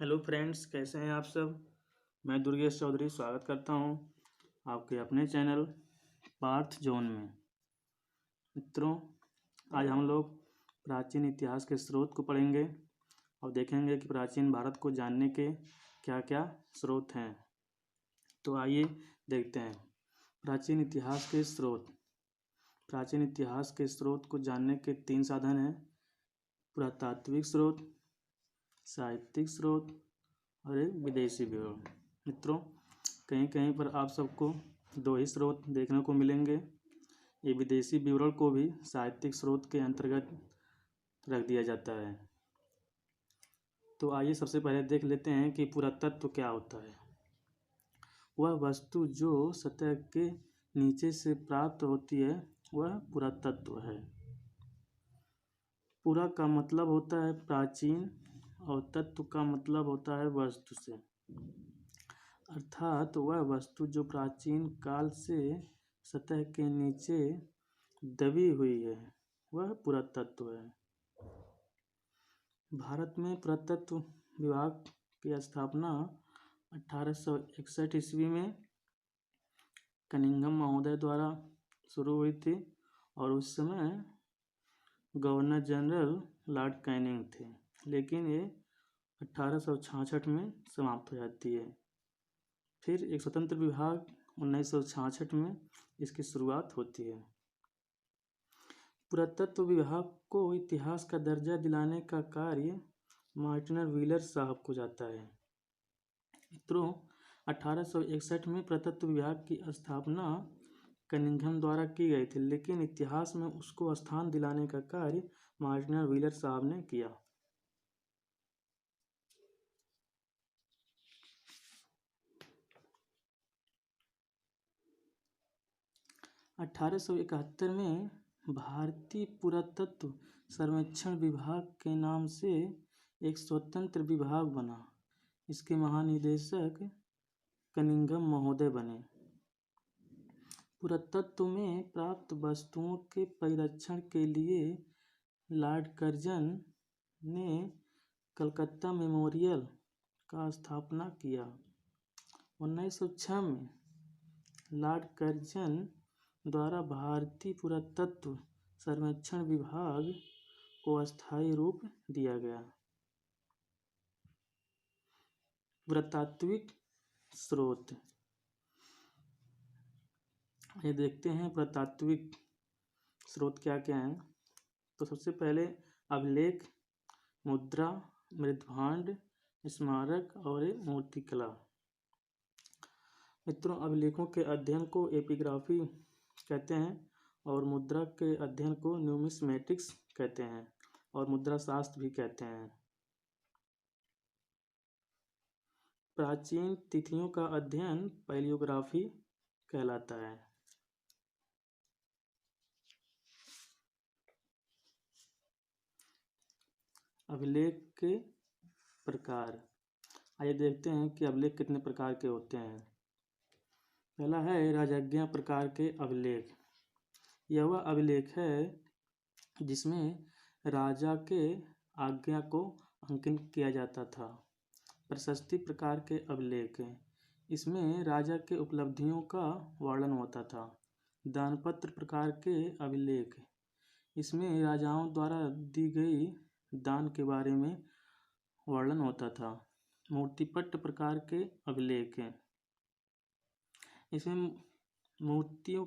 Hello friends, कैसे हैं आप सब। मैं दुर्गेश चौधरी स्वागत करता हूं आपके अपने चैनल पार्थ जोन में। मित्रों, आज हम लोग प्राचीन इतिहास के स्रोत को पढ़ेंगे और देखेंगे कि प्राचीन भारत को जानने के क्या क्या स्रोत हैं। तो आइए देखते हैं प्राचीन इतिहास के स्रोत। प्राचीन इतिहास के स्रोत को जानने के 3 साधन हैं: पुरातात्विक स्रोत, साहित्यिक स्रोत और एक विदेशी विवरण। मित्रों, कहीं कहीं पर आप सबको 2 ही स्रोत देखने को मिलेंगे। ये विदेशी विवरण को भी साहित्यिक स्रोत के अंतर्गत रख दिया जाता है। तो आइए सबसे पहले देख लेते हैं कि पुरातत्व क्या होता है। वह वस्तु जो सतह के नीचे से प्राप्त होती है वह पुरातत्व है। पुरा का मतलब होता है प्राचीन और तत्व का मतलब होता है वस्तु से, अर्थात वह वस्तु जो प्राचीन काल से सतह के नीचे दबी हुई है वह पुरातत्व है। भारत में पुरातत्व विभाग की स्थापना 1861 ईस्वी में कनिंघम महोदय द्वारा शुरू हुई थी और उस समय गवर्नर जनरल लॉर्ड कैनिंग थे, लेकिन ये 1866 में समाप्त हो जाती है। फिर एक स्वतंत्र विभाग 1966 में इसकी शुरुआत होती है। पुरातत्व विभाग को इतिहास का दर्जा दिलाने का कार्य मार्टिन व्हीलर साहब को जाता है। मित्रों, 1861 में पुरातत्व विभाग की स्थापना कनिंघम द्वारा की गई थी, लेकिन इतिहास में उसको स्थान दिलाने का कार्य मार्टिन व्हीलर साहब ने किया। 1871 में भारतीय पुरातत्व सर्वेक्षण विभाग के नाम से एक स्वतंत्र विभाग बना। इसके महानिदेशक कनिंघम महोदय बने। पुरातत्व में प्राप्त वस्तुओं के परिरक्षण के लिए लॉर्ड कर्जन ने कलकत्ता मेमोरियल का स्थापना किया। 1906 में लॉर्ड कर्जन द्वारा भारतीय पुरातत्व सर्वेक्षण विभाग को अस्थायी रूप दिया गया। पुरातात्विक स्रोत, ये देखते हैं पुरातात्विक स्रोत क्या क्या हैं। तो सबसे पहले अभिलेख, मुद्रा, मृद्भांड, स्मारक और मूर्तिकला। मित्रों, अभिलेखों के अध्ययन को एपिग्राफी कहते हैं और मुद्रा के अध्ययन को न्यूमिस्मेटिक्स कहते हैं और मुद्रा शास्त्र भी कहते हैं। प्राचीन तिथियों का अध्ययन पैलियोग्राफी कहलाता है। अभिलेख के प्रकार, आइए देखते हैं कि अभिलेख कितने प्रकार के होते हैं। पहला है राजज्ञा प्रकार के अभिलेख। यह वह अभिलेख है जिसमें राजा के आज्ञा को अंकित किया जाता था। प्रशस्ति प्रकार के अभिलेख, इसमें राजा के उपलब्धियों का वर्णन होता था। दानपत्र प्रकार के अभिलेख, इसमें राजाओं द्वारा दी गई दान के बारे में वर्णन होता था। मूर्तिपट्ट प्रकार के अभिलेख, इसमें मूर्तियों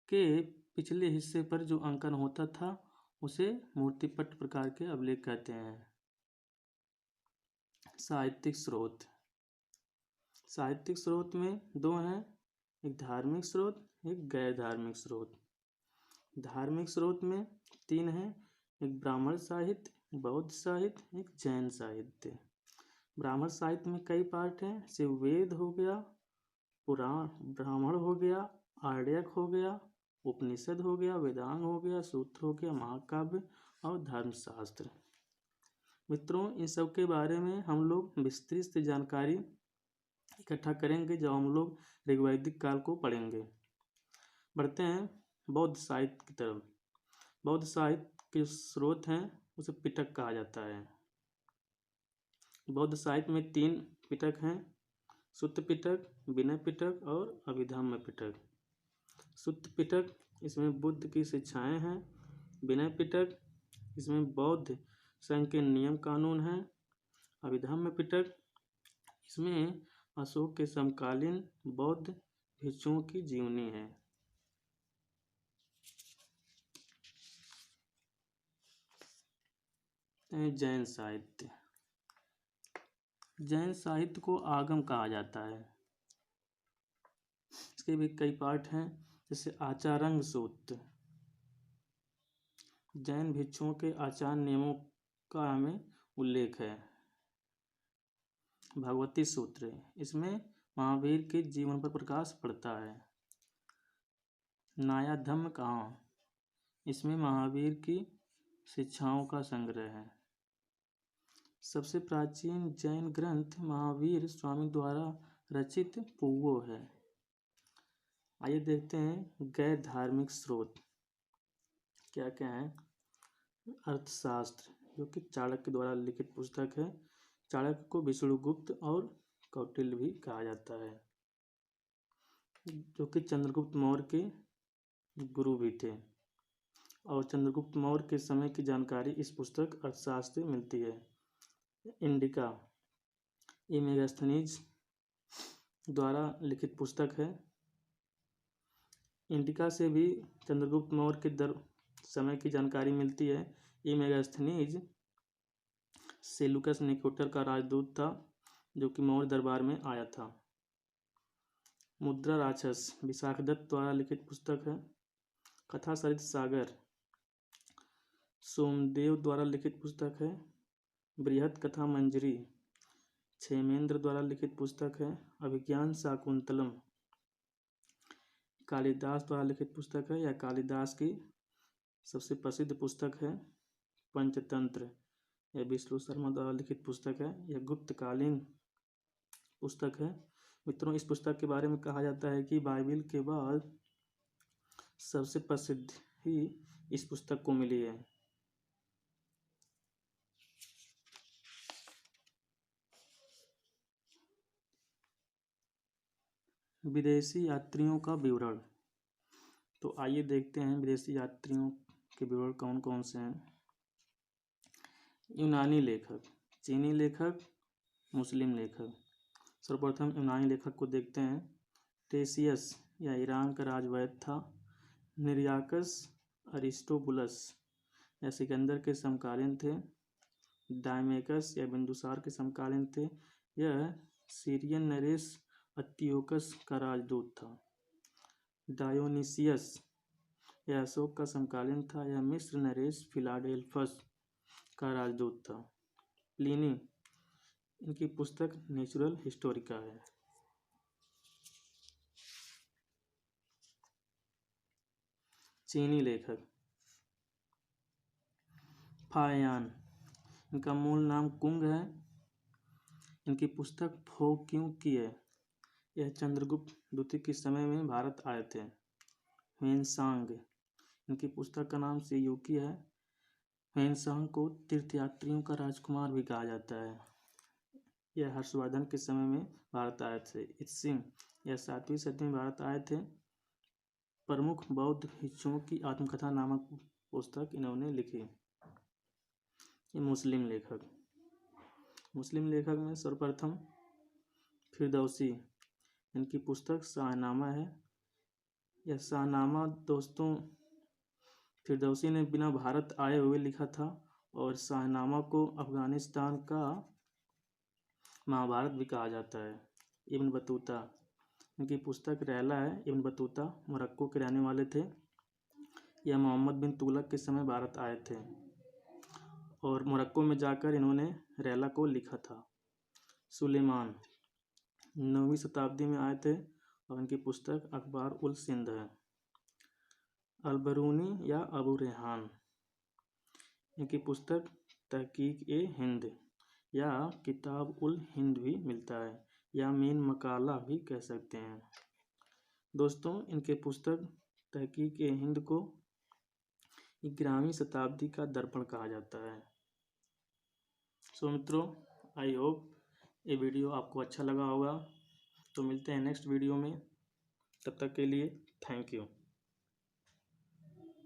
के पिछले हिस्से पर जो अंकन होता था उसे मूर्तिपट्ट प्रकार के अभिलेख कहते हैं। साहित्यिक स्रोत, साहित्यिक स्रोत में 2 हैं, एक धार्मिक स्रोत, एक गैर धार्मिक स्रोत। धार्मिक स्रोत में 3 हैं, एक ब्राह्मण साहित्य, बौद्ध साहित्य, एक जैन साहित्य। ब्राह्मण साहित्य में कई पार्ट हैं, शिववेद हो गया, पुराण ब्राह्मण हो गया, आर्यक हो गया, उपनिषद हो गया, वेदांग हो गया, सूत्र हो गया, महाकाव्य और धर्मशास्त्र। मित्रों, इन सब के बारे में हम लोग विस्तृत से जानकारी इकट्ठा करेंगे जब हम लोग ऋग्वैदिक काल को पढ़ेंगे। बढ़ते हैं बौद्ध साहित्य की तरफ। बौद्ध साहित्य के स्रोत हैं उसे पिटक कहा जाता है। बौद्ध साहित्य में 3 पिटक हैं, सुत्त पिटक, विनय पिटक और अभिधम्म पिटक। सुत्त पिटक इसमें बुद्ध की शिक्षाएं हैं। विनय पिटक इसमें बौद्ध संघ के नियम कानून हैं। अभिधम्म पिटक इसमें अशोक के समकालीन बौद्ध भिक्षुओं की जीवनी है। जैन साहित्य। जैन साहित्य को आगम कहा जाता है। इसके भी कई पार्ट हैं, जैसे आचारंग सूत्र, जैन भिक्षुओं के आचार नियमों का हमें उल्लेख है। भगवती सूत्र, इसमें महावीर के जीवन पर प्रकाश पड़ता है। न्यायधम्म कहाँ, इसमें महावीर की शिक्षाओं का संग्रह है। सबसे प्राचीन जैन ग्रंथ महावीर स्वामी द्वारा रचित पुव्वो है। आइए देखते हैं गैर धार्मिक स्रोत क्या क्या है। अर्थशास्त्र, जो कि चाणक्य द्वारा लिखित पुस्तक है। चाणक्य को विष्णुगुप्त और कौटिल्य भी कहा जाता है, जो कि चंद्रगुप्त मौर्य के गुरु भी थे। और चंद्रगुप्त मौर्य के समय की जानकारी इस पुस्तक अर्थशास्त्र में मिलती है। इंडिका ये मेगास्थनीज द्वारा लिखित पुस्तक है। इंडिका से भी चंद्रगुप्त मौर्य के समय की जानकारी मिलती है। ये मेगास्थनीज सेलुकस निकेटर का राजदूत था, जो कि मौर्य दरबार में आया था। मुद्रा राक्षस विशाखदत्त द्वारा लिखित पुस्तक है। कथा सरित सागर सोमदेव द्वारा लिखित पुस्तक है। बृहत कथा मंजरी क्षेमेंद्र द्वारा लिखित पुस्तक है। अभिज्ञान शाकुंतलम कालिदास द्वारा लिखित पुस्तक है। यह कालिदास की सबसे प्रसिद्ध पुस्तक है। पंचतंत्र यह विष्णु शर्मा द्वारा लिखित पुस्तक है। यह गुप्तकालीन पुस्तक है। मित्रों, इस पुस्तक के बारे में कहा जाता है कि बाइबिल के बाद सबसे प्रसिद्ध ही इस पुस्तक को मिली है। विदेशी यात्रियों का विवरण। तो आइए देखते हैं विदेशी यात्रियों के विवरण कौन कौन से हैं। यूनानी लेखक, चीनी लेखक, मुस्लिम लेखक। सर्वप्रथम यूनानी लेखक को देखते हैं। टेसियस यह ईरान का राजवैद्य था। निरियाकस अरिस्टोबुलस यह सिकंदर के समकालीन थे। डायमेकस यह बिंदुसार के समकालीन थे। यह सीरियन नरेश अंतियोकस का राजदूत था। डायोनिसियस यह अशोक का समकालीन था। यह मिस्र नरेश फिलाडेल्फस का राजदूत था। प्लिनी इनकी पुस्तक नेचुरल हिस्टोरिका है। चीनी लेखक फायान, इनका मूल नाम कुंग है। इनकी पुस्तक फो क्यों की है। यह चंद्रगुप्त द्वितीय के समय में भारत आए थे। ह्वेनसांग इनकी पुस्तक का नाम सेयुकी है। ह्वेनसांग को तीर्थयात्रियों का राजकुमार भी कहा जाता है। यह हर्षवर्धन के समय में भारत आए थे। इत्सिंग यह 7वीं सदी में भारत आए थे। प्रमुख बौद्ध भिक्षुओं की आत्मकथा नामक पुस्तक इन्होंने लिखी। ये मुस्लिम लेखक, मुस्लिम लेखक में सर्वप्रथम फिरदौसी, इनकी पुस्तक शाहनामा है। यह शाहनामा दोस्तों फिरदौसी ने बिना भारत आए हुए लिखा था। और शाहनामा को अफगानिस्तान का महाभारत भी कहा जाता है। इब्न बतूता, इनकी पुस्तक रैला है। इब्न बतूता मोरक्को के रहने वाले थे। यह मोहम्मद बिन तुगलक के समय भारत आए थे और मोरक्को में जाकर इन्होंने रैला को लिखा था। सुलेमान 9वीं शताब्दी में आए थे और इनकी पुस्तक अखबार उल सिंध है। अलबरूनी या अबू रेहान, इनकी पुस्तक तहकीक ए हिंद या किताब उल हिंद भी मिलता है, या मेन मकाला भी कह सकते हैं। दोस्तों, इनके पुस्तक तहकीक ए हिंद को 11वीं शताब्दी का दर्पण कहा जाता है। सो मित्रों, आई होप ये वीडियो आपको अच्छा लगा होगा। तो मिलते हैं नेक्स्ट वीडियो में, तब तक के लिए थैंक यू।